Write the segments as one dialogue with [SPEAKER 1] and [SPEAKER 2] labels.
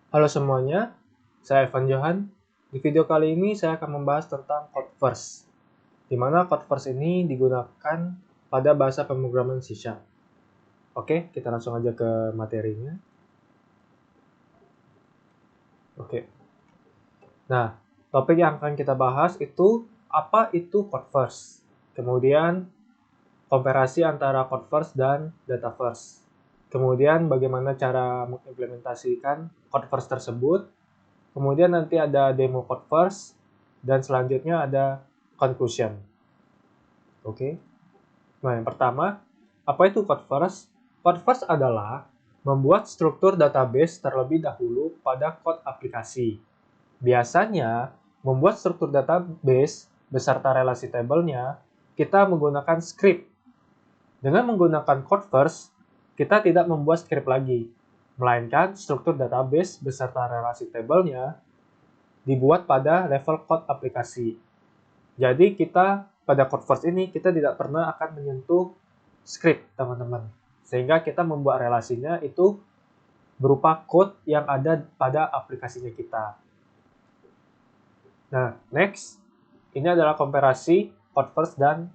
[SPEAKER 1] Halo semuanya, saya Evan Johan. Di video kali ini saya akan membahas tentang Codeverse, di mana Codeverse ini digunakan pada bahasa pemrograman C#. Oke, kita langsung aja ke materinya. Oke. Nah, topik yang akan kita bahas itu apa itu Codeverse. Kemudian komparasi antara Codeverse dan Dataverse. Kemudian bagaimana cara mengimplementasikan Codeverse tersebut. Kemudian nanti ada demo Codeverse, dan selanjutnya ada conclusion. Oke. Nah, yang pertama, apa itu Codeverse? Codeverse adalah membuat struktur database terlebih dahulu pada kode aplikasi. Biasanya, membuat struktur database beserta relasi tabelnya, kita menggunakan script. Dengan menggunakan Codeverse, kita tidak membuat script lagi, melainkan struktur database beserta relasi tabelnya dibuat pada level code aplikasi. Jadi kita pada Codeverse ini kita tidak pernah akan menyentuh script, teman-teman. Sehingga kita membuat relasinya itu berupa code yang ada pada aplikasinya kita. Nah, next, ini adalah komparasi Codeverse dan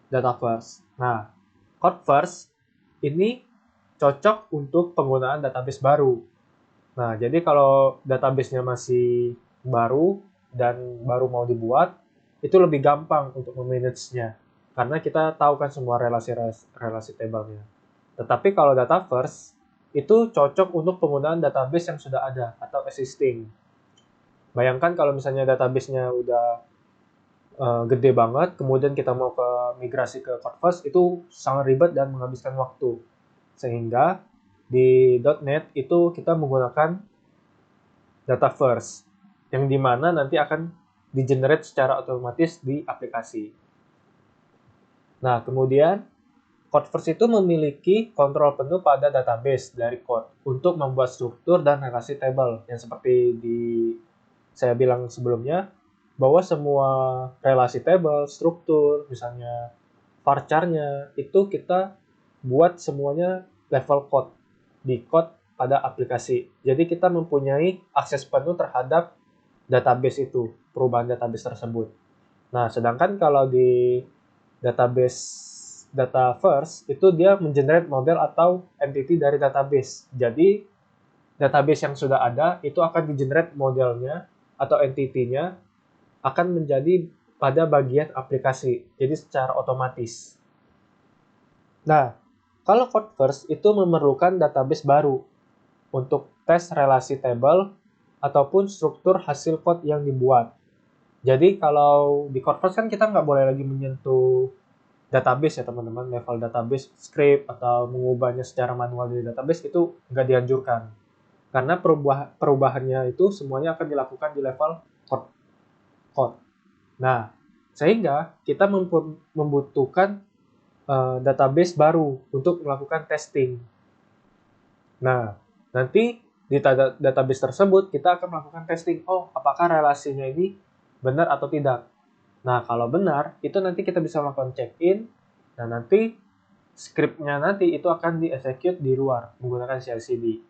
[SPEAKER 1] Dataverse. Nah, Codeverse ini cocok untuk penggunaan database baru. Nah, jadi kalau database-nya masih baru dan baru mau dibuat, itu lebih gampang untuk memanage-nya. Karena kita tahu kan semua relasi tabelnya. Tetapi kalau Dataverse, itu cocok untuk penggunaan database yang sudah ada atau existing. Bayangkan kalau misalnya database-nya udah gede banget, kemudian kita mau ke migrasi ke Codeverse, itu sangat ribet dan menghabiskan waktu. Sehingga di .NET itu kita menggunakan Dataverse, yang dimana nanti akan di-generate secara otomatis di aplikasi. Nah, kemudian Codeverse itu memiliki kontrol penuh pada database dari code untuk membuat struktur dan relasi table, yang seperti saya bilang sebelumnya, bahwa semua relasi table, struktur, misalnya varchar-nya, itu kita buat semuanya level code, di code pada aplikasi. Jadi kita mempunyai akses penuh terhadap database itu, perubahan database tersebut. Nah, sedangkan kalau di database Dataverse, itu dia mengenerate model atau entity dari database. Jadi, database yang sudah ada, itu akan di-generate modelnya atau entity-nya akan menjadi pada bagian aplikasi, jadi secara otomatis. Nah, kalau Codeverse itu memerlukan database baru untuk tes relasi table ataupun struktur hasil code yang dibuat. Jadi kalau di Codeverse kan kita nggak boleh lagi menyentuh database ya teman-teman, level database, script, atau mengubahnya secara manual di database itu nggak dianjurkan. Karena perubahannya itu semuanya akan dilakukan di level code. Nah, sehingga kita membutuhkan database baru untuk melakukan testing. Nah, nanti di database tersebut kita akan melakukan testing. Oh, apakah relasinya ini benar atau tidak? Nah, kalau benar, itu nanti kita bisa melakukan check-in. Nah, nanti script-nya nanti itu akan di-execute di luar menggunakan CI/CD.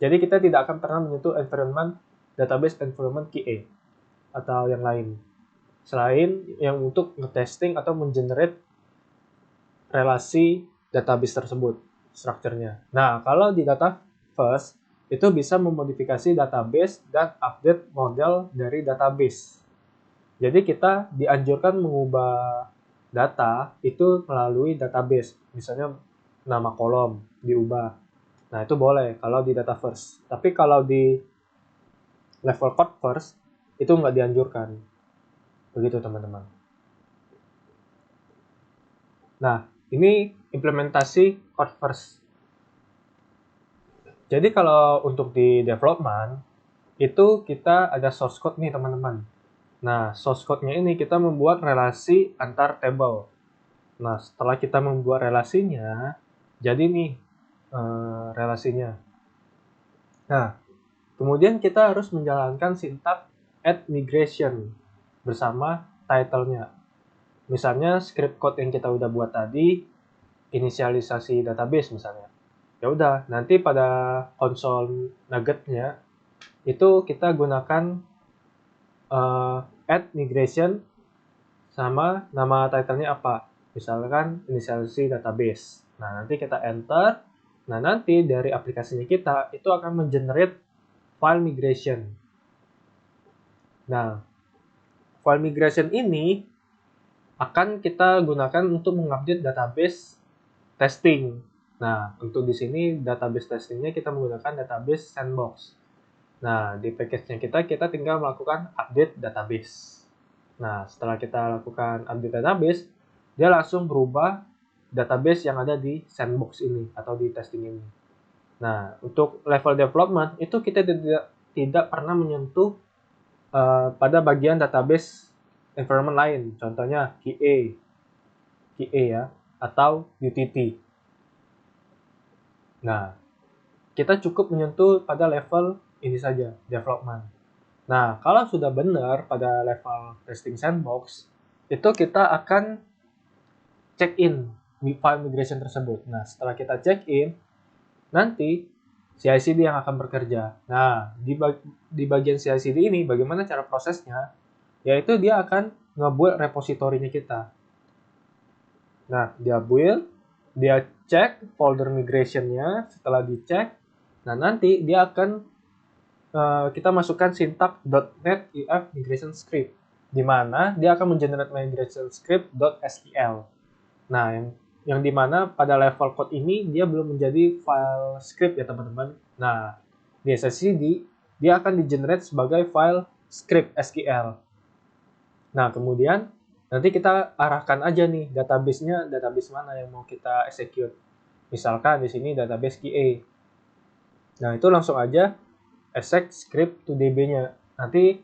[SPEAKER 1] Jadi kita tidak akan pernah menyentuh environment database environment QA atau yang lain. Selain yang untuk ngetesting atau mengenerate relasi database tersebut, strukturnya. Nah, kalau di Dataverse, itu bisa memodifikasi database dan update model dari database. Jadi kita dianjurkan mengubah data itu melalui database. Misalnya nama kolom diubah. Nah, itu boleh kalau di Dataverse. Tapi kalau di level Codeverse, itu nggak dianjurkan. Begitu, teman-teman. Nah, ini implementasi Codeverse. Jadi kalau untuk di development, itu kita ada source code nih teman-teman. Nah, source code-nya ini kita membuat relasi antar table. Nah, setelah kita membuat relasinya, jadi nih relasinya. Nah, kemudian kita harus menjalankan sintak add migration bersama title-nya. Misalnya script code yang kita udah buat tadi, inisialisasi database misalnya. Ya udah, nanti pada konsol nugget-nya itu kita gunakan add migration sama nama title-nya apa. Misalkan inisialisasi database. Nah, nanti kita enter. Nah, nanti dari aplikasinya kita itu akan mengenerate file migration. Nah, file migration ini akan kita gunakan untuk mengupdate database testing. Nah, untuk di sini database testingnya kita menggunakan database sandbox. Nah, di package-nya kita tinggal melakukan update database. Nah, setelah kita lakukan update database, dia langsung berubah database yang ada di sandbox ini atau di testing ini. Nah, untuk level development itu kita tidak pernah menyentuh pada bagian database environment lain, contohnya QA ya, atau UTT. Nah, kita cukup menyentuh pada level ini saja, development. Nah, kalau sudah benar pada level testing sandbox, itu kita akan check in file migration tersebut. Nah, setelah kita check in, nanti CI/CD yang akan bekerja. Nah, di bagian CI/CD ini, bagaimana cara prosesnya? Yaitu dia akan nge-build repositorinya kita. Nah, dia build, dia cek folder migration-nya. Setelah dicek, nah nanti dia akan kita masukkan sintak .NET if migration script, di mana dia akan mengenerate migration script .sql. Nah, yang di mana pada level code ini dia belum menjadi file script ya teman-teman. Nah, di SSCD dia akan di-generate sebagai file script SQL. Nah, kemudian nanti kita arahkan aja nih database-nya, database mana yang mau kita execute. Misalkan di sini database QA. Nah, itu langsung aja exec script to DB-nya. Nanti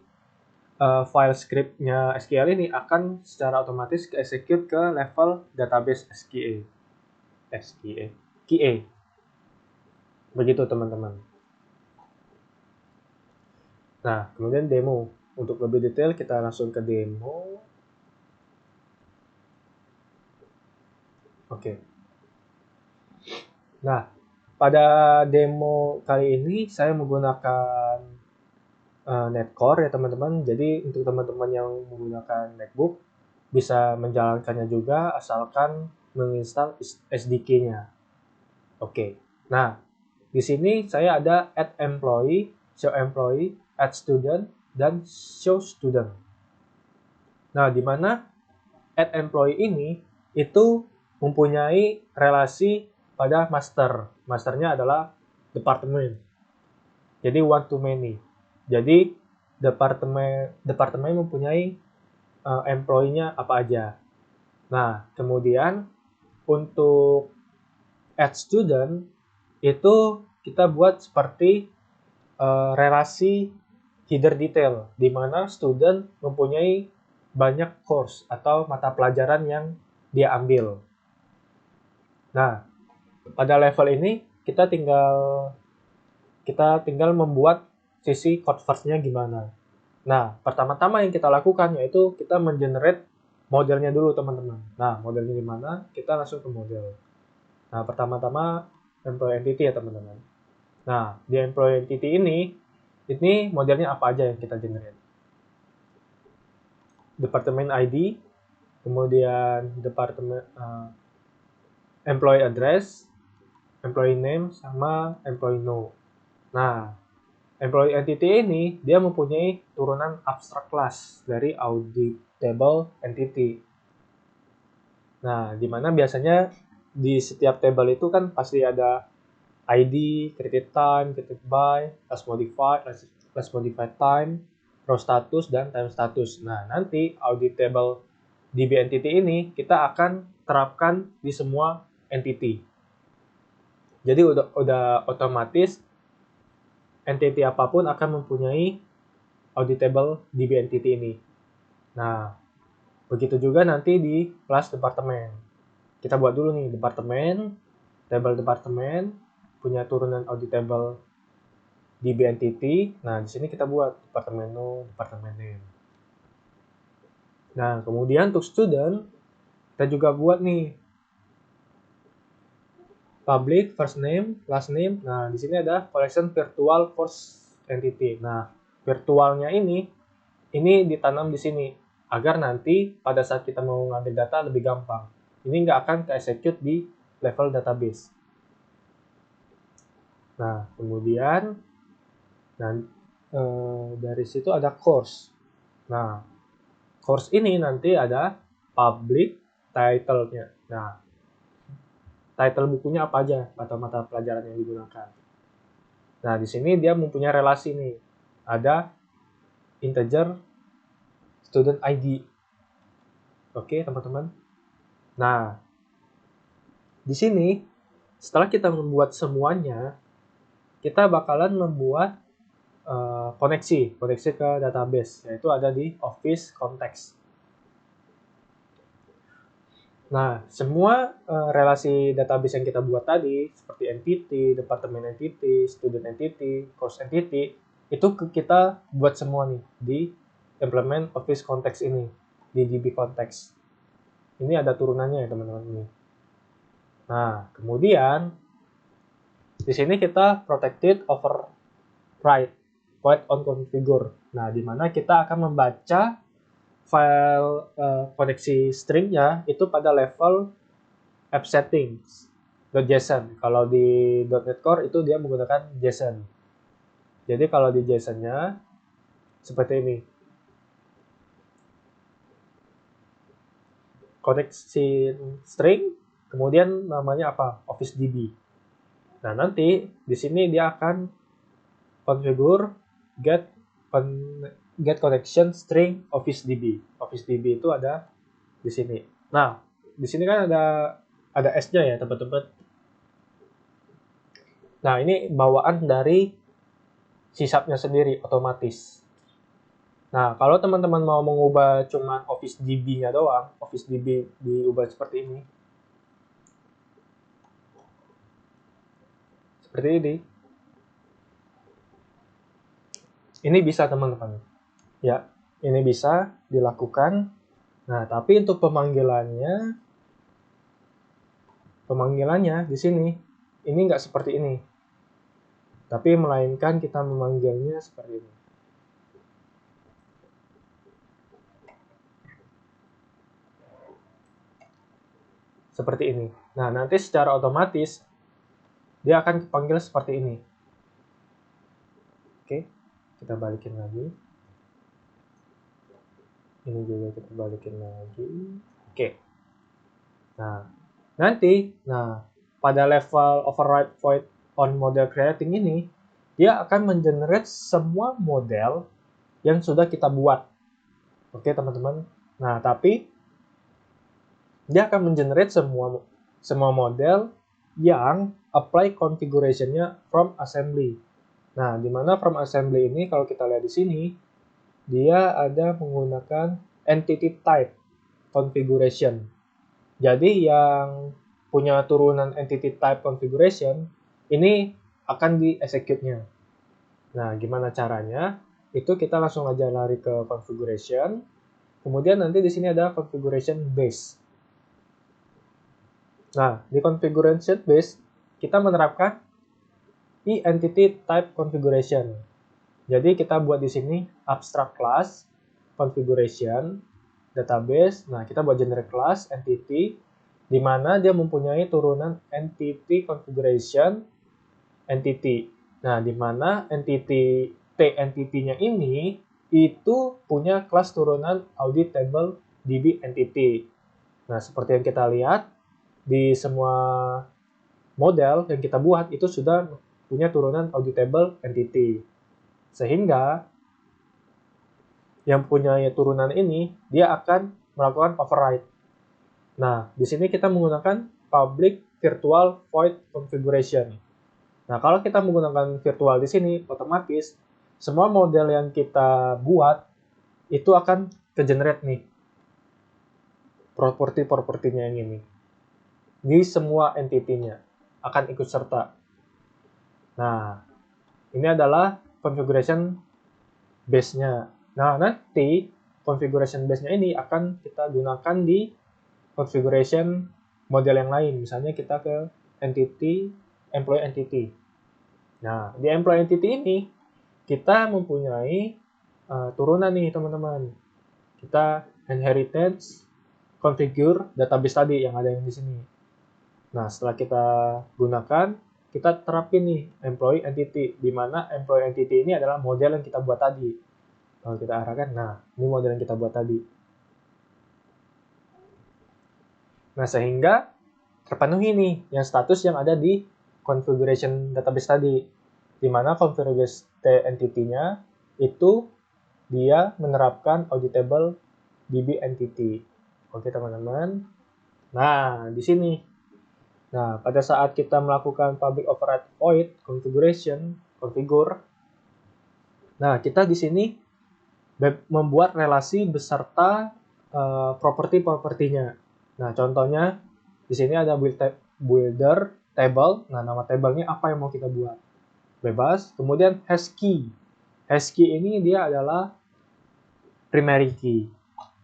[SPEAKER 1] file script-nya SQL ini akan secara otomatis ke-execute ke level database QA. Begitu teman-teman. Nah, kemudian demo. Untuk lebih detail kita langsung ke demo. Oke. Nah, pada demo kali ini saya menggunakan Netcore ya teman-teman. Jadi untuk teman-teman yang menggunakan MacBook bisa menjalankannya juga asalkan menginstal SDK-nya. Oke. Nah, di sini saya ada add employee, show employee, add student, dan show student. Nah, di mana add employee ini itu mempunyai relasi pada master. Masternya adalah departemen. Jadi one to many. Jadi departemen mempunyai employee-nya apa aja. Nah, kemudian untuk add student itu kita buat seperti relasi header detail, di mana student mempunyai banyak course atau mata pelajaran yang dia ambil. Nah, pada level ini kita tinggal membuat sisi code first-nya gimana. Nah, pertama-tama yang kita lakukan yaitu kita mengenerate modelnya dulu teman-teman. Nah, modelnya gimana? Kita langsung ke model. Nah, pertama-tama employee entity ya teman-teman. Nah, di employee entity ini modelnya apa aja yang kita generate. Departemen ID, kemudian departemen employee address, employee name, sama employee no. Nah, employee entity ini dia mempunyai turunan abstract class dari auditable entity. Nah, di mana biasanya di setiap table itu kan pasti ada ID, created time, created by, last modified time, row status, dan time status. Nah, nanti auditable DB entity ini kita akan terapkan di semua entity. Jadi udah otomatis entity apapun akan mempunyai auditable DB entity ini. Nah, begitu juga nanti di kelas departemen. Kita buat dulu nih departemen, table departemen, punya turunan auditable DB entity. Nah, di sini kita buat departemen no, departemen name. Nah, kemudian untuk student, kita juga buat nih public first name, last name. Nah, di sini ada collection virtual course entity. Nah, virtualnya ini ditanam di sini agar nanti pada saat kita mau ngambil data lebih gampang. Ini nggak akan ke-execute di level database. Nah, kemudian dari situ ada course. Nah, course ini nanti ada public title-nya. Nah, title bukunya apa aja atau mata pelajaran yang digunakan. Nah, di sini dia mempunyai relasi nih. Ada integer student ID. Oke, teman-teman. Nah, di sini setelah kita membuat semuanya, kita bakalan membuat koneksi ke database, yaitu ada di Office Context. Nah, semua relasi database yang kita buat tadi, seperti entity, department entity, student entity, course entity, itu kita buat semua nih di implement Office Context ini, di DB Context. Ini ada turunannya ya teman-teman ini. Nah, kemudian di sini kita protected override void on configure. Nah, di mana kita akan membaca file koneksi stringnya itu pada level app settings.json. Kalau di .NET Core itu dia menggunakan JSON. Jadi kalau di JSON-nya seperti ini. Koneksi string, kemudian namanya apa? Office DB. Nah, nanti di sini dia akan configure get connection string Office DB. Office DB itu ada di sini. Nah, di sini kan ada S-nya ya, teman-teman. Nah, ini bawaan dari C#-nya sendiri otomatis. Nah, kalau teman-teman mau mengubah cuma Office DB-nya doang, Office DB diubah seperti ini. Seperti ini. Ini bisa teman-teman. Ya, ini bisa dilakukan. Nah, tapi untuk pemanggilannya di sini, ini nggak seperti ini. Tapi melainkan kita memanggilnya seperti ini. Seperti ini. Nah, nanti secara otomatis dia akan dipanggil seperti ini. Oke, kita balikin lagi. Ini juga kita balikin lagi. Oke. Nah, nanti, pada level override void on model creating ini, dia akan mengenerate semua model yang sudah kita buat. Oke, teman-teman. Nah, tapi dia akan mengenerate semua model yang apply configuration-nya from assembly. Nah, di mana from assembly ini kalau kita lihat di sini, dia ada menggunakan entity type configuration. Jadi yang punya turunan entity type configuration ini akan di-execute-nya. Nah, gimana caranya? Itu kita langsung aja lari ke configuration. Kemudian nanti di sini ada configuration base. Nah, di configuration base kita menerapkan entity type configuration. Jadi kita buat di sini abstract class configuration database. Nah, kita buat generate class entity di mana dia mempunyai turunan entity configuration entity. Nah, di mana entity entity-nya ini itu punya kelas turunan audit table DB entity. Nah, seperti yang kita lihat di semua model yang kita buat itu sudah punya turunan auditable entity. Sehingga yang punya turunan ini dia akan melakukan override. Nah, di sini kita menggunakan public virtual void configuration. Nah, kalau kita menggunakan virtual di sini, otomatis semua model yang kita buat itu akan ke-generate nih properti-propertinya yang ini. Di semua entity-nya akan ikut serta. Nah, ini adalah configuration base-nya. Nah, nanti configuration base-nya ini akan kita gunakan di configuration model yang lain. Misalnya kita ke entity, employee entity. Nah, di employee entity ini kita mempunyai turunan nih teman-teman. Kita inheritance configure database tadi yang ada yang di sini. Nah, setelah kita gunakan, kita terapin nih employee entity, di mana employee entity ini adalah model yang kita buat tadi. Kalau kita arahkan, nah ini model yang kita buat tadi. Nah, sehingga terpenuhi nih yang status yang ada di configuration database tadi, di mana configuration entity-nya itu dia menerapkan auditable DB entity. Oke teman-teman. Nah, di sini. Nah, pada saat kita melakukan public override void configuration, configure, nah kita di sini membuat relasi beserta properti-propertinya. Nah, contohnya di sini ada builder table. Nah, nama tablenya apa yang mau kita buat? Bebas. Kemudian hash key. Hash key ini dia adalah primary key.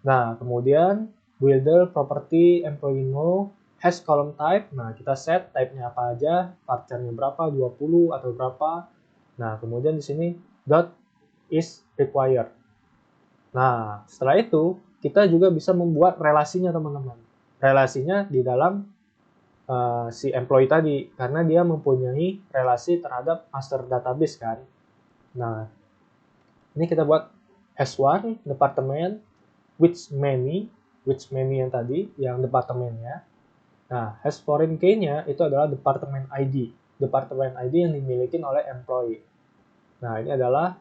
[SPEAKER 1] Nah, kemudian builder property employee no hash column type. Nah, kita set type-nya apa aja, varchar-nya berapa, 20 atau berapa. Nah, kemudian di sini dot is required. Nah, setelah itu kita juga bisa membuat relasinya teman-teman. Relasinya di dalam si employee tadi, karena dia mempunyai relasi terhadap master database kan. Nah, ini kita buat hash1 department which many yang tadi, yang departemennya. Nah, hash foreign key-nya itu adalah department ID. Department ID yang dimiliki oleh employee. Nah, ini adalah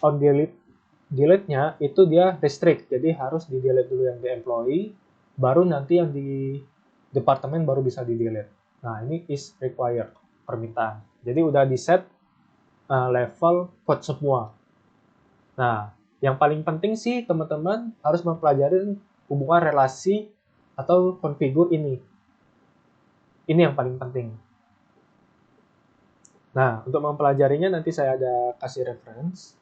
[SPEAKER 1] on delete-nya itu dia restrict. Jadi harus di-delete dulu yang di employee, baru nanti yang di departemen baru bisa di-delete. Nah, ini is required, permintaan. Jadi udah di-set level code semua. Nah, yang paling penting sih teman-teman harus mempelajari hubungan relasi atau configure ini. Ini yang paling penting. Nah, untuk mempelajarinya nanti saya ada kasih reference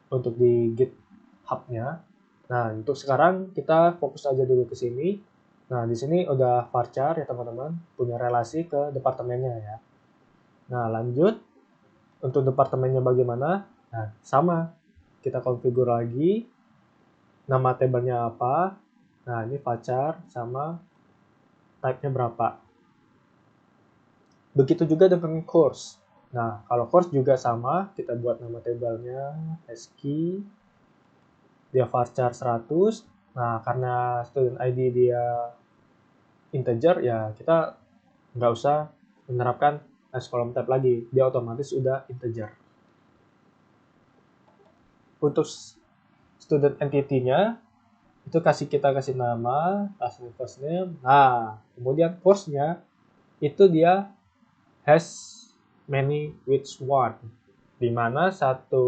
[SPEAKER 1] untuk di GitHub-nya. Nah, untuk sekarang kita fokus aja dulu ke sini. Nah, di sini udah varchar ya teman-teman, punya relasi ke departemennya ya. Nah, lanjut. Untuk departemennya bagaimana? Nah, sama. Kita configure lagi. Nama tabelnya apa? Nah, ini varchar sama type-nya berapa. Begitu juga dengan course. Nah, kalau course juga sama, kita buat nama tabelnya ASCII, dia varchar 100. Nah, karena student ID dia integer, ya kita nggak usah menerapkan hash column type lagi, dia otomatis udah integer. Untuk student entity-nya, itu kita kasih nama, last name, first name. Nah, kemudian course-nya, itu dia has many which one, di mana satu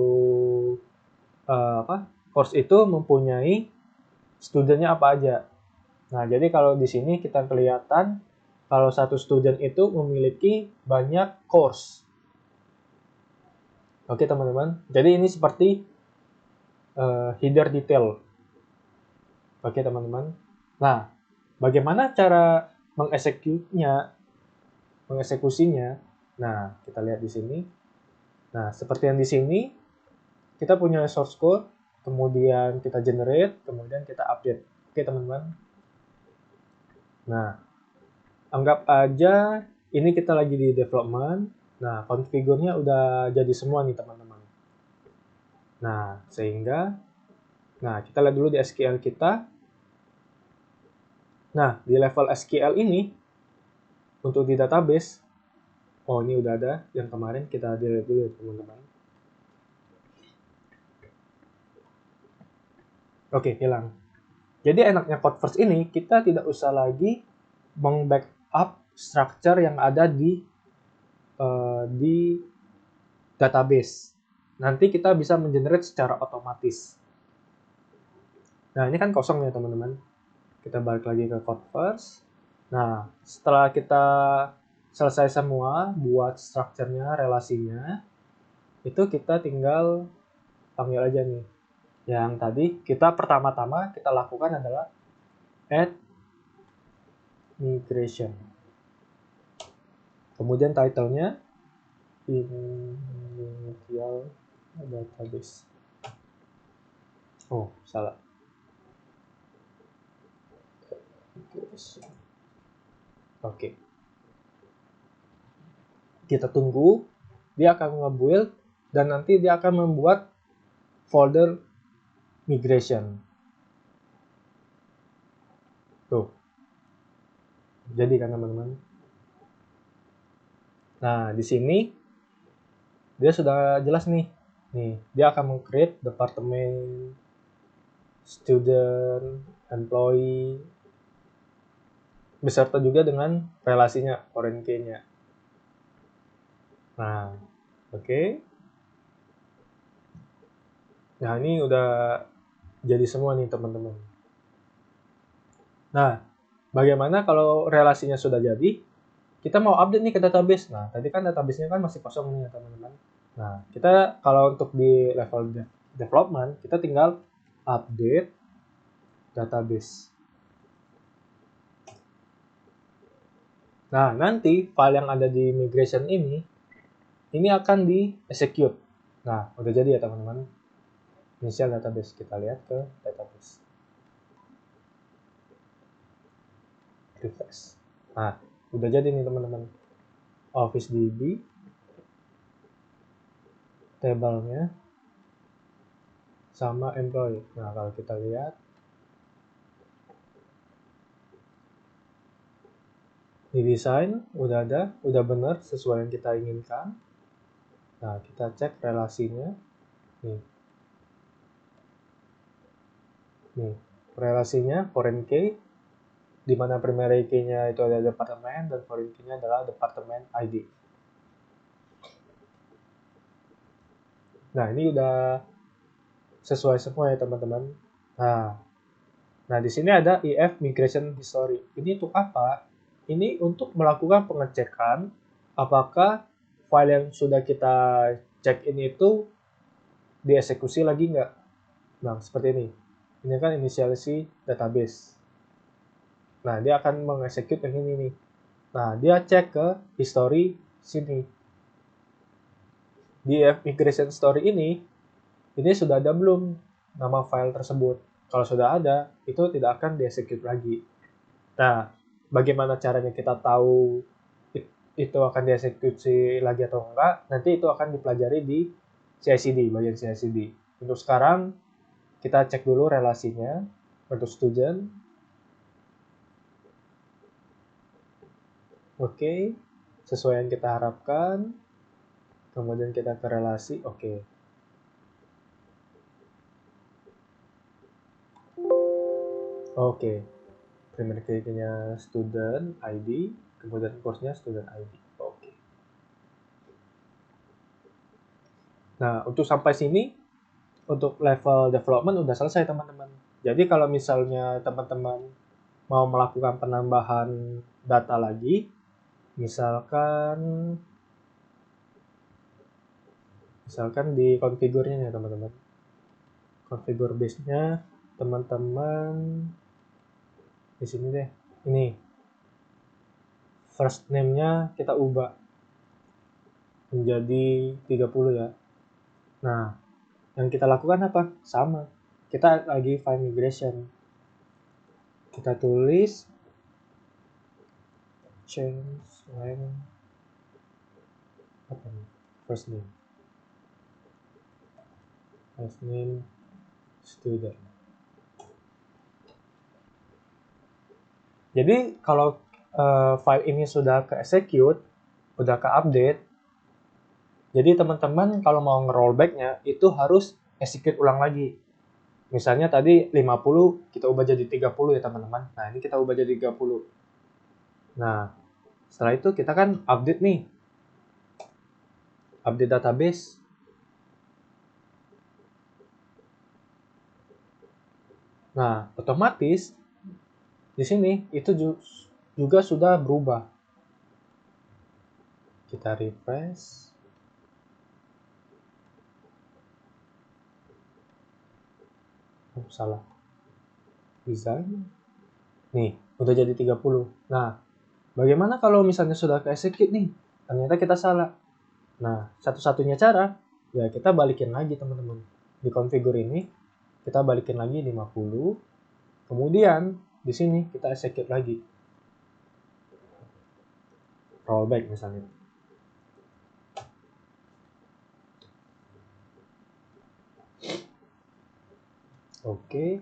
[SPEAKER 1] course itu mempunyai studentnya apa aja. Nah, jadi kalau di sini kita kelihatan kalau satu student itu memiliki banyak course. Oke teman-teman, jadi ini seperti header detail. Oke teman-teman. Nah, bagaimana cara mengeksekusinya? Nah, kita lihat di sini. Nah, seperti yang di sini, kita punya source code, kemudian kita generate, kemudian kita update. Oke teman-teman. Nah, anggap aja ini kita lagi di development. Nah, configure-nya udah jadi semua nih teman-teman. Nah, sehingga, kita lihat dulu di SQL kita. Nah, di level SQL ini, untuk di database, oh ini udah ada yang kemarin, kita delete dulu ya teman-teman. Oke, hilang. Jadi enaknya Code1st ini, kita tidak usah lagi meng-backup structure yang ada di database. Nanti kita bisa mengenerate secara otomatis. Nah, ini kan kosong ya teman-teman. Kita balik lagi ke Code1st. Nah, setelah kita selesai semua, buat structure-nya, relasinya, itu kita tinggal panggil aja nih. Yang tadi kita pertama-tama kita lakukan adalah add migration. Kemudian title-nya initial database. Oh, salah. Oke. Kita tunggu, dia akan nge-build dan nanti dia akan membuat folder migration. Tuh. Jadi kan teman-teman. Nah, di sini dia sudah jelas nih. Nih, dia akan meng-create departemen, student, employee, beserta juga dengan relasinya, foreign key-nya. Nah, oke. Nah, ini udah jadi semua nih teman-teman. Nah, bagaimana kalau relasinya sudah jadi, kita mau update nih ke database. Nah, tadi kan database-nya kan masih kosong nih ya teman-teman. Nah, kita kalau untuk di level development, kita tinggal update database. Nah, nanti file yang ada di migration ini akan di-execute. Nah, udah jadi ya teman-teman. Initial database, kita lihat ke database. Refresh. Nah, udah jadi nih teman-teman. Office DB, tabelnya, sama employee. Nah, kalau kita lihat, di desain udah ada, udah benar sesuai yang kita inginkan. Nah, kita cek relasinya. Nih, relasinya foreign key, di mana primary key-nya itu adalah departemen dan foreign key-nya adalah departemen ID. Nah, ini udah sesuai semua ya teman-teman. Nah, di sini ada if migration history. Ini untuk apa? Ini untuk melakukan pengecekan apakah file yang sudah kita check in itu dieksekusi lagi nggak. Nah, seperti ini. Ini kan inisialisasi database. Nah, dia akan mengeksekut yang ini nih. Nah, dia cek ke history sini. Di migration story ini sudah ada belum nama file tersebut. Kalau sudah ada, itu tidak akan di-execute lagi. Nah, bagaimana caranya kita tahu itu akan dieksekusi lagi atau enggak? Nanti itu akan dipelajari di CI/CD, bagian CI/CD. Untuk sekarang, kita cek dulu relasinya untuk student. Oke, sesuai yang kita harapkan. Kemudian kita ke relasi, oke. Oke, primary key-nya student ID, kemudian course-nya student ID. Oke. Nah, untuk sampai sini, untuk level development udah selesai teman-teman. Jadi kalau misalnya teman-teman mau melakukan penambahan data lagi, misalkan di configure-nya ya teman-teman. Configure base-nya teman-teman di sini deh. Ini first name-nya kita ubah menjadi 30 ya. Nah, yang kita lakukan apa? Sama. Kita lagi file migration. Kita tulis change line apa nih? First name student. Jadi kalau file ini sudah ke execute, udah ke update, jadi teman-teman kalau mau nge-rollback-nya itu harus execute ulang lagi. Misalnya tadi 50 kita ubah jadi 30 ya teman-teman. Nah, ini kita ubah jadi 30. Nah, setelah itu kita kan update nih. Update database. Nah, otomatis di sini itu juga sudah berubah. Kita refresh. Oh, salah. Design. Nih, udah jadi 30. Nah, bagaimana kalau misalnya sudah ke execute nih? Ternyata kita salah. Nah, satu-satunya cara, ya kita balikin lagi teman-teman. Di configure ini, kita balikin lagi 50. Kemudian, di sini kita execute lagi. Rollback misalnya. Oke.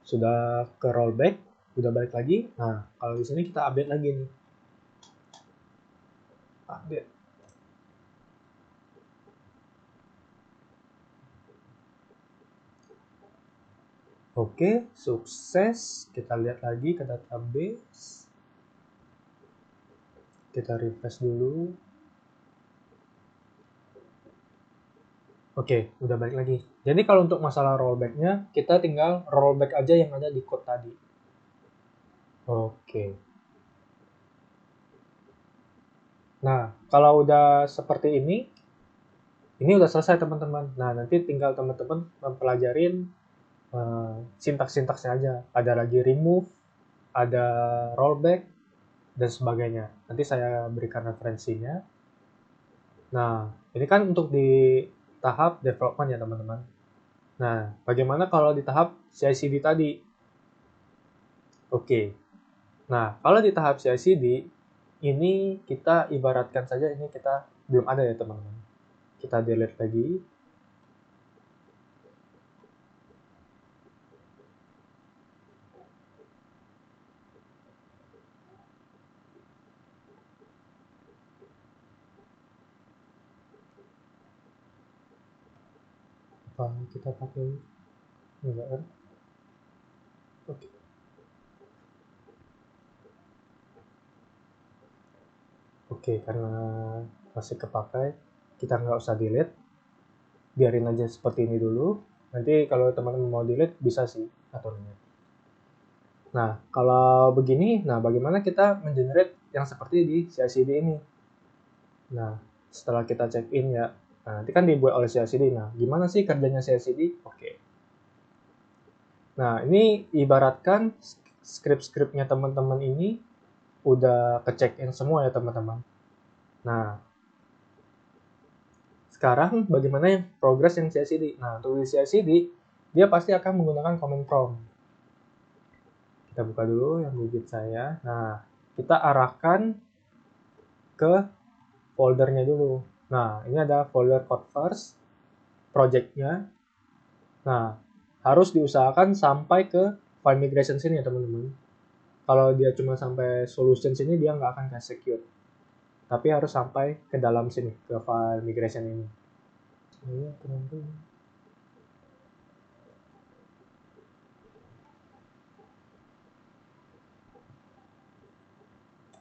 [SPEAKER 1] Sudah ke rollback, udah balik lagi. Nah, kalau di sini kita update lagi nih. Update. Oke, sukses. Kita lihat lagi ke database. Kita refresh dulu. Oke, udah balik lagi. Jadi kalau untuk masalah rollback-nya, kita tinggal rollback aja yang ada di code tadi. Oke. Nah, kalau udah seperti ini udah selesai teman-teman. Nah, nanti tinggal teman-teman mempelajarin sintaks-sintaksnya aja. Ada lagi remove, ada rollback, dan sebagainya. Nanti saya berikan referensinya. Nah, ini kan untuk di tahap development ya teman-teman. Nah, bagaimana kalau di tahap CI/CD tadi? Oke. Nah, kalau di tahap CI/CD, ini kita ibaratkan saja ini kita belum ada ya teman-teman. Kita delete lagi. Apa kita pakai enggak kan? Oke. Oke, karena masih kepakai, kita nggak usah delete. Biarin aja seperti ini dulu. Nanti kalau teman-teman mau delete, bisa sih aturnya. Nah, kalau begini, nah bagaimana kita mengenerate yang seperti di CI/CD ini? Nah, setelah kita check in ya, nah, nanti kan dibuat oleh CI/CD. Nah, gimana sih kerjanya CI/CD? Oke. Nah, ini ibaratkan script-scriptnya teman-teman ini udah ke check in semua ya teman-teman. Nah, sekarang bagaimana yang progress yang CI/CD? Nah, untuk di CI/CD, dia pasti akan menggunakan command prompt. Kita buka dulu yang widget saya. Nah, kita arahkan ke foldernya dulu. Nah, ini ada folder code first, project-nya. Nah, harus diusahakan sampai ke file migration sini ya teman-teman. Kalau dia cuma sampai solution sini, dia nggak akan execute. Tapi harus sampai ke dalam sini, ke file migration ini. Iya, teman-teman.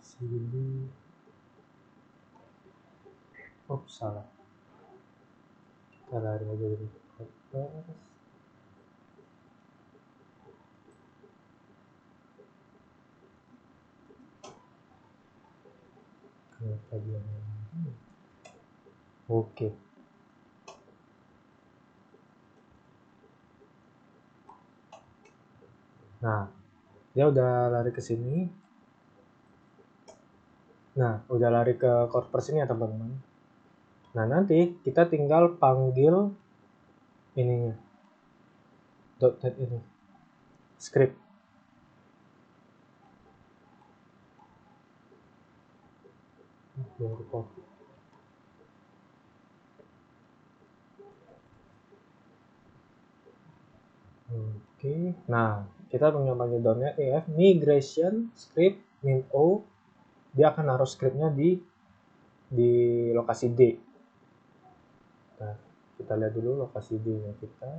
[SPEAKER 1] Sini. Oh, salah. Kita lari aja dulu. Kenapa dia? Oke. Nah, dia udah lari ke sini. Nah, udah lari ke corpus ini ya teman-teman. Nah, nanti kita tinggal panggil ininya. .net ini. Script. Oke. Nah, kita punya panggil .net ef migration script min.o. Dia akan naruh scriptnya di lokasi D. Nah, kita lihat dulu lokasi D-nya kita.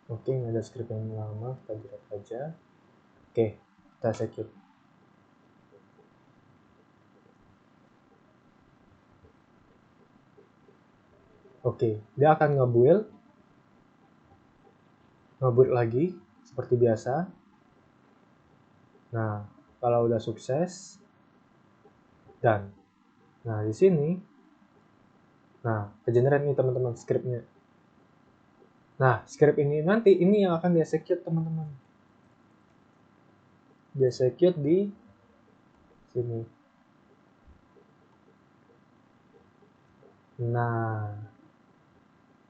[SPEAKER 1] Oke, ini ada script yang lama, kita lihat aja. Oke, kita execute. Oke, dia akan nge-build lagi seperti biasa. Nah, kalau udah sukses dan nah di sini nah ke-generate nih teman-teman scriptnya. Nah, script ini nanti ini yang akan di-execute teman-teman. Di-execute di sini. Nah,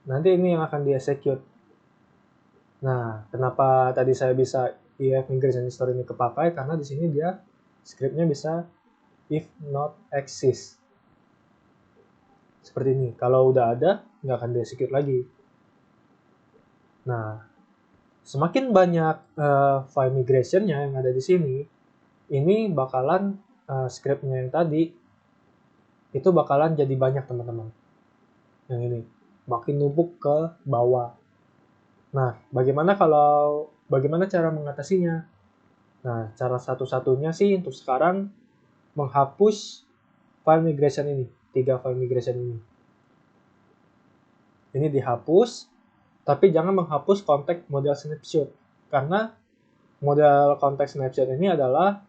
[SPEAKER 1] nanti ini yang akan di-execute. Nah, kenapa tadi saya bisa if migration history ini kepakai? Karena di sini dia scriptnya bisa if not exist. Seperti ini. Kalau udah ada, nggak akan di-execute lagi. Nah, semakin banyak file migration-nya yang ada di sini, ini bakalan script-nya yang tadi itu bakalan jadi banyak, teman-teman. Yang ini makin numpuk ke bawah. Nah, bagaimana cara mengatasinya? Nah, cara satu-satunya sih untuk sekarang menghapus file migration ini, 3 file migration ini. Ini dihapus, tapi jangan menghapus konteks model snapshot, karena model konteks snapshot ini adalah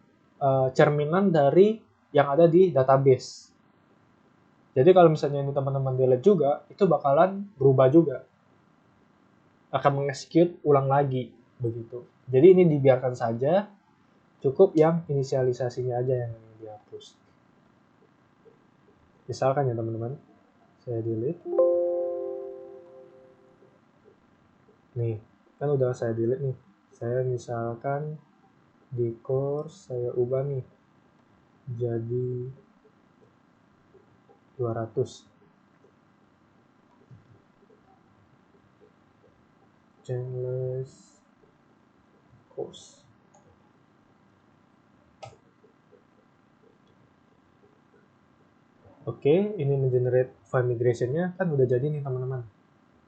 [SPEAKER 1] cerminan dari yang ada di database. Jadi kalau misalnya ini teman-teman delete juga, itu bakalan berubah juga. Akan mengexecute ulang lagi, begitu. Jadi ini dibiarkan saja, cukup yang inisialisasinya aja yang dihapus. Misalkan ya teman-teman, saya delete. Nih, kan udah saya delete nih. Saya misalkan di course saya ubah nih jadi 200. Chainless course. Oke, ini mengenerate file migration-nya kan udah jadi nih teman-teman.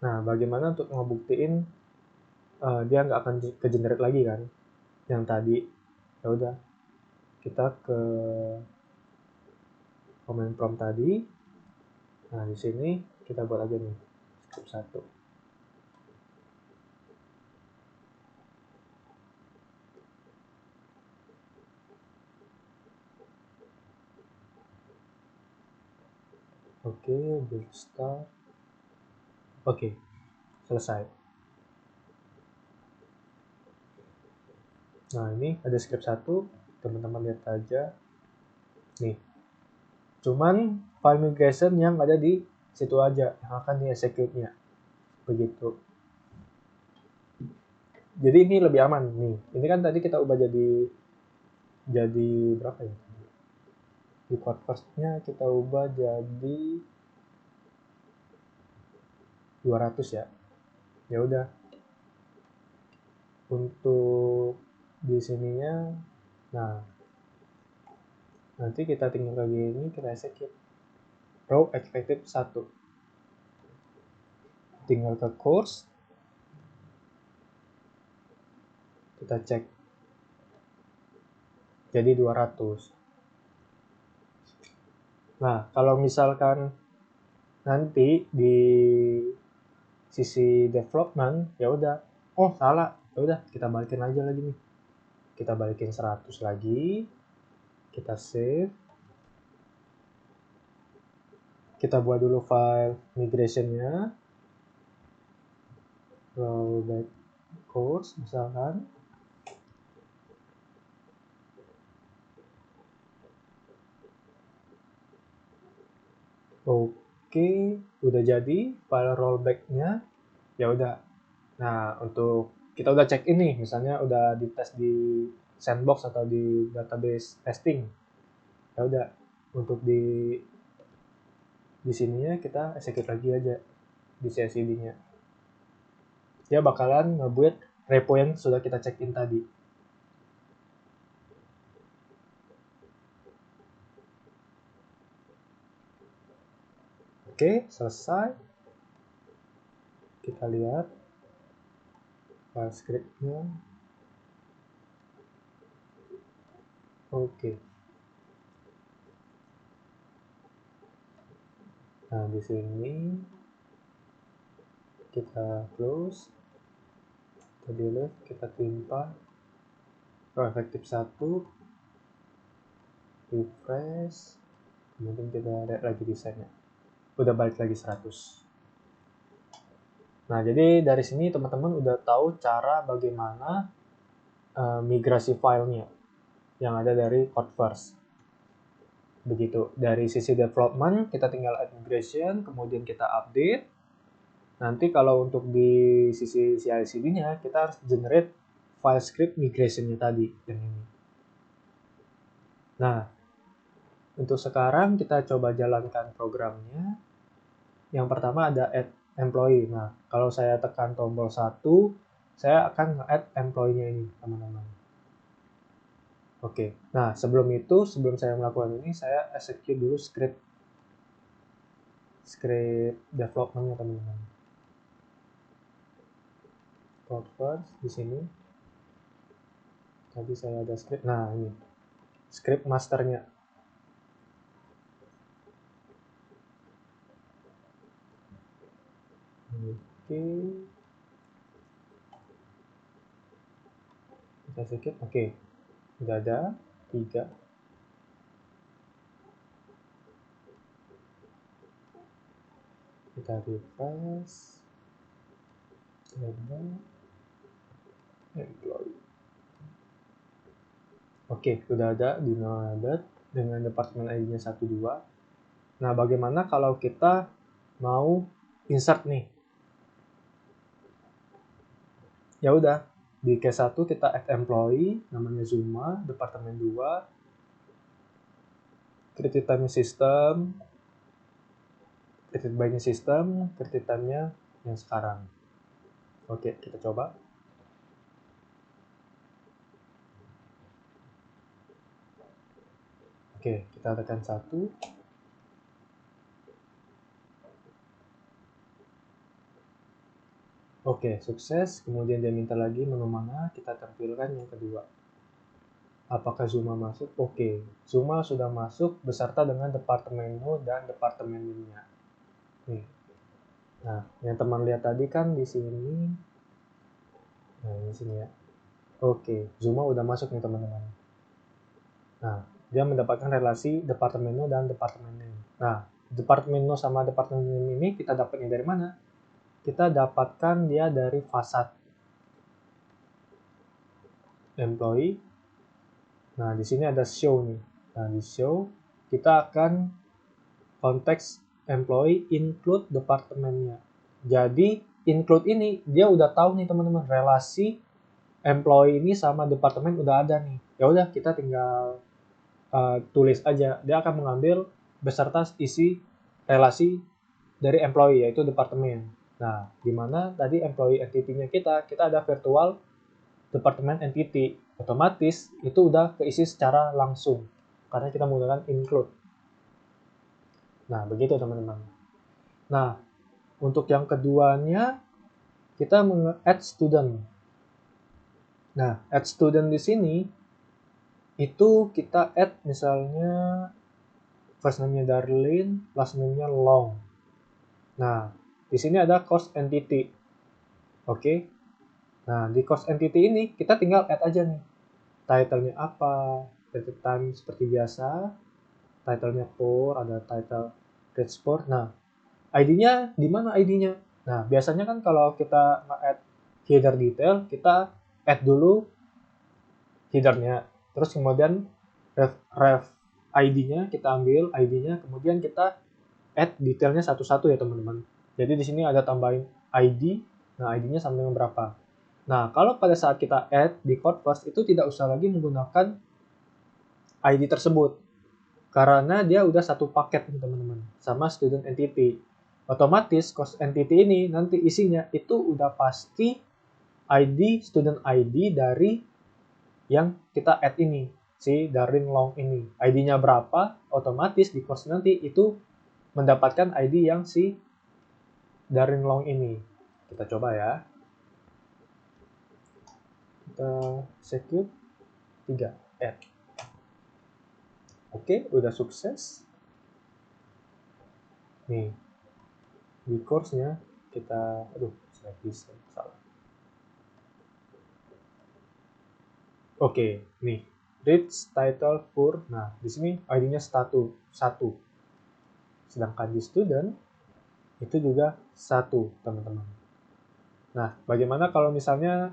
[SPEAKER 1] Nah, bagaimana untuk ngebuktiin dia nggak akan ke-generate lagi kan? Yang tadi, ya udah kita ke command prompt tadi. Nah, di sini kita buat aja nih script 1. Oke, build start. Oke, selesai. Nah, ini ada script 1, teman-teman lihat aja. Nih, cuman file migration yang ada di situ aja yang akan di-execute-nya. Begitu. Jadi ini lebih aman nih. Ini kan tadi kita ubah jadi berapa ya? Di quote first-nya kita ubah jadi 200 ya. Ya udah. Untuk di sininya, nah nanti kita tinggal lagi ini kita execute. Row expected 1. Tinggal ke course. Kita cek. Jadi 200. Nah, kalau misalkan nanti di sisi development, ya udah, oh salah, ya udah kita balikin aja lagi nih. Kita balikin 100 lagi. Kita save. Kita buat dulu file migration-nya. Rollback course misalkan. Oke, udah jadi file rollback-nya. Ya udah. Nah, untuk kita udah cek ini, misalnya udah dites di sandbox atau di database testing. Ya udah, untuk di sininya kita execute lagi aja di CI/CD-nya. Dia bakalan ngebuat repo yang sudah kita check-in tadi. Oke, selesai. Kita lihat file script-nya. Oke. Nah, di sini kita close, kita delete, kita timpa. Efektif 1, refresh, kemudian kita lihat lagi desainnya. Udah balik lagi 100. Nah, jadi dari sini teman-teman udah tahu cara bagaimana migrasi filenya yang ada dari Codeverse. Begitu. Dari sisi development, kita tinggal add migration, kemudian kita update. Nanti kalau untuk di sisi CI/CD-nya, kita harus generate file script migration-nya tadi, yang ini. Nah, untuk sekarang kita coba jalankan programnya. Yang pertama ada add employee. Nah, kalau saya tekan tombol 1, saya akan nge-add employee-nya ini, teman-teman. Oke, nah sebelum saya melakukan ini, saya execute dulu script development-nya, teman-teman. Code first di sini. Tadi saya ada script. Nah, ini script masternya. Oke. Kita execute. Oke. Udah ada 3. Kita refresh. Ada employee. Oke, udah ada di Noadat dengan departemen ID-nya 12. Nah, bagaimana kalau kita mau insert nih? Ya udah, di case 1 kita add employee, namanya Zuma, departemen 2, created time system, created by-nya system, created time-nya yang sekarang. Oke, kita coba. Oke, kita tekan 1. Oke, sukses. Kemudian dia minta lagi menu mana, kita tampilkan yang kedua. Apakah Zuma masuk? Oke, Zuma sudah masuk beserta dengan departemennya dan departemennya. Nih. Nah, yang teman lihat tadi kan di sini. Nah, di sini ya. Oke, Zuma udah masuk nih, teman-teman. Nah, dia mendapatkan relasi departemennya dan departemennya. Nah, departemennya sama departemen ini kita dapatnya dari mana? Kita dapatkan dia dari fasad employee. Nah, di sini ada show nih. Nah, di show kita akan konteks employee include departemennya. Jadi, include ini dia udah tahu nih, teman-teman, relasi employee ini sama departemen udah ada nih. Ya udah, kita tinggal tulis aja. Dia akan mengambil beserta isi relasi dari employee, yaitu departemen. Nah, di mana tadi employee entity-nya kita ada virtual departemen entity. Otomatis itu udah keisi secara langsung karena kita menggunakan include. Nah, begitu, teman-teman. Nah, untuk yang keduanya kita add student. Nah, add student di sini itu kita add misalnya first name-nya Darlene, last name-nya Long. Nah, di sini ada course entity. Oke. Nah, di course entity ini kita tinggal add aja nih. Title-nya apa? Created time seperti biasa. Title-nya for, ada title read sport. Nah, ID-nya di mana ID-nya? Nah, biasanya kan kalau kita nge-add header detail, kita add dulu header-nya. Terus kemudian ref ID-nya, kita ambil ID-nya, kemudian kita add detailnya satu-satu ya, teman-teman. Jadi di sini ada tambahin ID, nah ID-nya sama dengan berapa. Nah, kalau pada saat kita add di code first itu tidak usah lagi menggunakan ID tersebut. Karena dia udah satu paket nih, teman-teman, sama student entity. Otomatis course entity ini nanti isinya itu udah pasti ID, student ID dari yang kita add ini, si Darlene Long ini. ID-nya berapa, otomatis di course nanti itu mendapatkan ID yang si Darlene Long ini. Kita coba ya. Kita execute 3, add. Oke, udah sukses. Nih, di course-nya kita, saya bisa salah. Oke, nih, reach title for. Nah, di sini ID-nya 1. Sedangkan di student itu juga 1, teman-teman. Nah, bagaimana kalau misalnya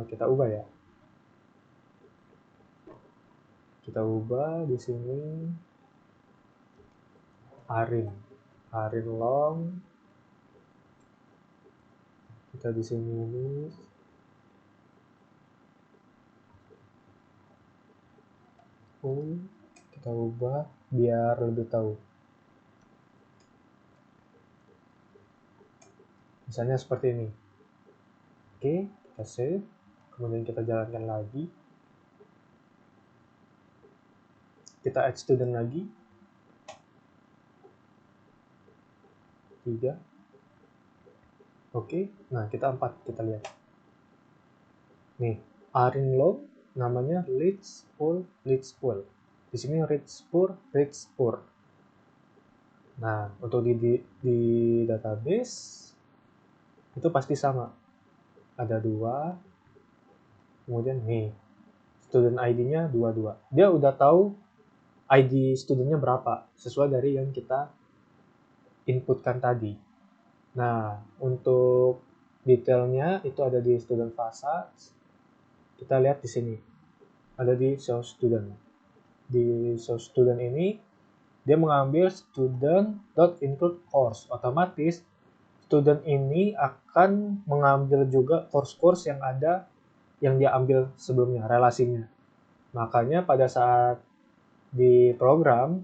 [SPEAKER 1] kita ubah ya? Kita ubah di sini. Arin long. Kita di sini ini kita ubah biar lebih tahu. Misalnya seperti ini. Oke, kita save. Kemudian kita jalankan lagi. Kita add student lagi. 3. Oke, nah kita 4, kita lihat. Nih, Arin long namanya leads pool. Di sini reads pool. Nah, untuk di database itu pasti sama. Ada 2. Kemudian nih, student ID-nya 22. Dia udah tahu ID studentnya berapa sesuai dari yang kita inputkan tadi. Nah, untuk detailnya itu ada di student facade. Kita lihat di sini. Ada di show student. Di show student ini dia mengambil student.include course. Otomatis student ini akan mengambil juga course-course yang ada yang dia ambil sebelumnya, relasinya. Makanya pada saat di program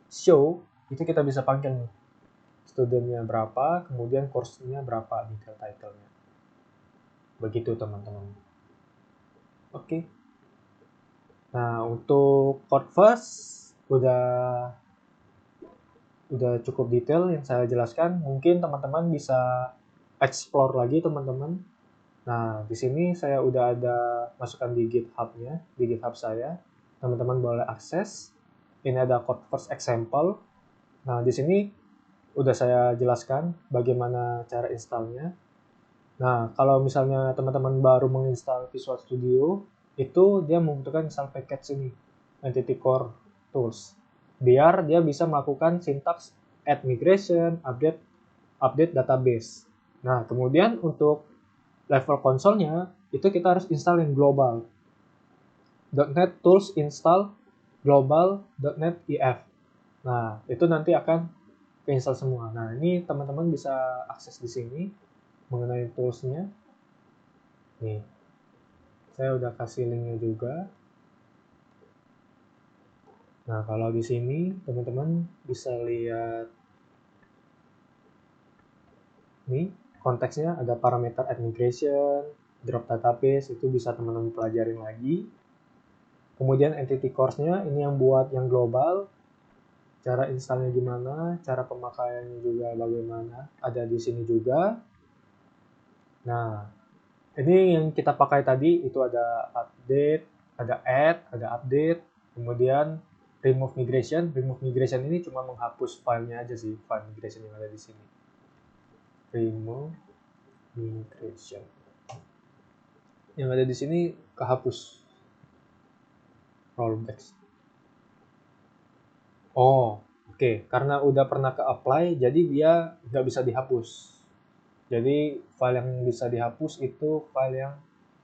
[SPEAKER 1] show itu kita bisa panggil nih. Studentnya berapa, kemudian course-nya berapa, detail title-nya. Begitu teman-teman. Oke. Nah, untuk code first udah cukup detail yang saya jelaskan. Mungkin teman-teman bisa explore lagi teman-teman. Nah, di sini saya udah ada masukkan di GitHub-nya, di GitHub saya. Teman-teman boleh akses. Ini ada code first example. Nah, di sini udah saya jelaskan bagaimana cara installnya. Nah, kalau misalnya teman-teman baru menginstal Visual Studio, itu dia membutuhkan install package ini, Entity Core Tools, biar dia bisa melakukan sintaks add migration, update database. Nah, kemudian untuk level konsolnya, itu kita harus install yang global. .NET Tools install global.NET IF. Nah, itu nanti akan keinstall semua. Nah, ini teman-teman bisa akses di sini mengenai tools-nya. Nih, saya udah kasih link-nya juga. Nah, kalau di sini teman-teman bisa lihat nih, konteksnya ada parameter add migration, drop database, itu bisa teman-teman pelajarin lagi. Kemudian entity course-nya ini yang buat yang global. Cara installnya gimana, cara pemakaiannya juga bagaimana, ada di sini juga. Nah, ini yang kita pakai tadi, itu ada update, ada add, ada update, kemudian remove migration. Remove migration ini cuma menghapus filenya aja sih, file migration yang ada di sini. Remove migration. Yang ada di sini kehapus. Rollback. Oh, oke. Karena udah pernah ke-apply, jadi dia nggak bisa dihapus. Jadi file yang bisa dihapus itu file yang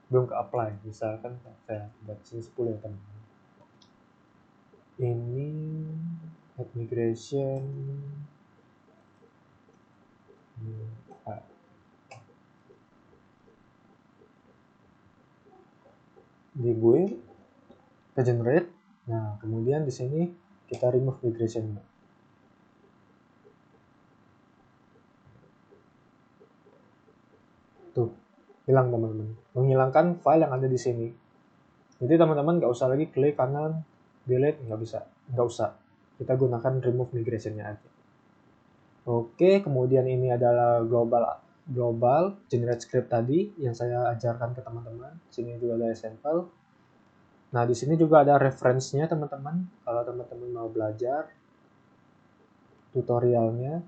[SPEAKER 1] belum ke-apply. Misalkan saya buat sini 10 ya teman. Ini add migration. Di build, kita generate. Nah, kemudian di sini kita remove migration. Tuh, hilang teman-teman. Menghilangkan file yang ada di sini. Jadi teman-teman nggak usah lagi klik kanan, delete, nggak usah. Kita gunakan remove migration-nya aja. Oke, kemudian ini adalah global generate script tadi yang saya ajarkan ke teman-teman. Sini juga ada sampel. Nah, di sini juga ada reference-nya teman-teman. Kalau teman-teman mau belajar tutorialnya.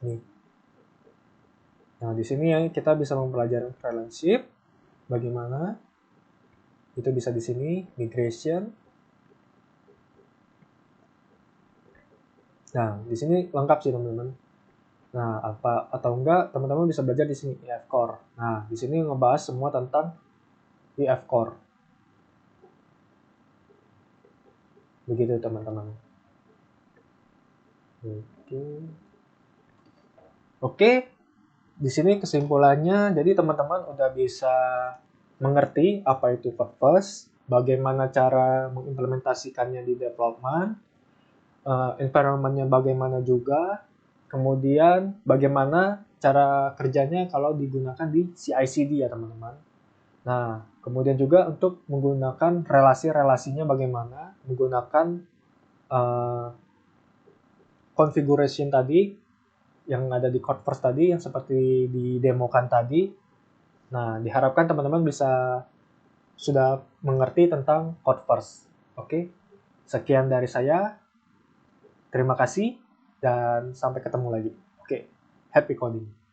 [SPEAKER 1] Nih. Nah, di sini ya kita bisa mempelajari relationship. Bagaimana? Itu bisa di sini, migration. Nah, di sini lengkap sih teman-teman. Nah, apa atau enggak teman-teman bisa belajar di sini IF Core. Nah, di sini ngebahas semua tentang IF Core. Begitu teman-teman. Oke, di sini kesimpulannya, jadi teman-teman udah bisa mengerti apa itu code first, bagaimana cara mengimplementasikannya di development, environment-nya bagaimana juga, kemudian bagaimana cara kerjanya kalau digunakan di CI/CD ya teman-teman. Nah, kemudian juga untuk menggunakan relasi-relasinya bagaimana, menggunakan uh, configuration tadi yang ada di code first tadi yang seperti didemokan tadi. Nah, diharapkan teman-teman bisa sudah mengerti tentang code first. Oke, sekian dari saya. Terima kasih dan sampai ketemu lagi. Oke, happy coding.